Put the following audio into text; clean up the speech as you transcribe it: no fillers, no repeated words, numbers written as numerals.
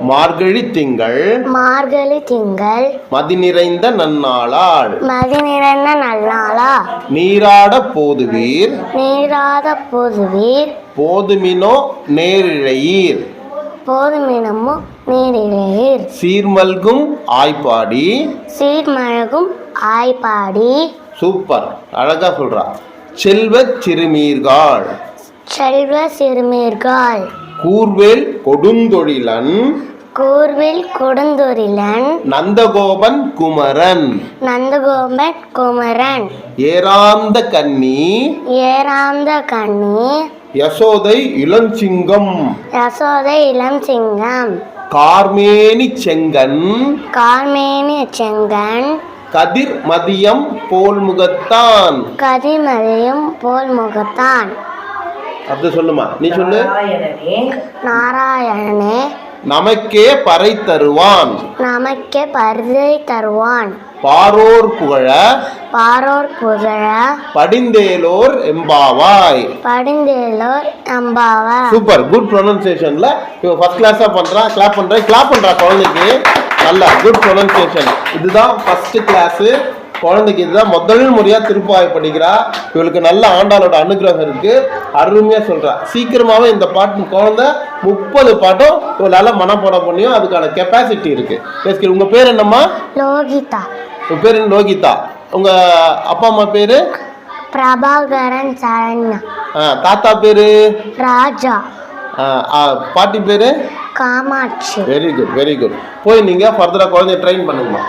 மார்கழி திங்கள் மதி நிறைந்த நன்னாளால் நீராட போதுவீர் போதுமினோ நேரிழையீர் சீர்மல்கும் ஆய்ப்பாடி சூப்பர், அழகா சொல்றா. செல்வச் சிறுமீர்கள் கூர்வேல் கொடுந்தொழிலன் நந்தகோபன் குமரன் ஏராந்த கண்ணி யசோதை இளஞ்சிங்கம் கார்மேனி செங்கன் கதிர் மதியம் போல் முகத்தான் அப்படி சொல்லுமா, நீ சொல்லு. நாராயணனே நமக்கே பறை தருவான் பாரோர் புகழ படிந்தேலோர் எம்பாவாய். சூப்பர், குட் ப்ரொனன்சியேஷன்ல இவன் ஃபர்ஸ்ட் கிளாஸா பண்றான். கிளாப் பண்றா குழந்தைக்கு. நல்லா குட் ப்ரொனன்சியேஷன். இதுதான் ஃபர்ஸ்ட் கிளாஸ் குழந்தைக்கு. இதுதான் முதல் முறையா திருப்பாவை படிக்கிறா. இவளுக்கு நல்ல ஆண்டாளோட அனுகிரகம் இருக்கு. அருமையா சொல்றா. சீக்கிரமாவே இந்த பாட்டு குழந்தை 30 பாட்டும் இவளால மனப்பாடம் பண்ணியும் அதுக்கான கெப்பாசிட்டி இருக்கு. உங்க பேர் என்னம்மா? லோகிதா. உங்க பேர் என்ன? லோகிதா. உங்க அப்பா அம்மா பேரு? பிரபாகரன் சரண்யா. தாத்தா பேரு? ராஜா. பாட்டி பேரு? காமாட்சி. Very good. போய் நீங்க ஃபர்தரா குழந்தைய ட்ரெயின் பண்ணுங்கம்மா.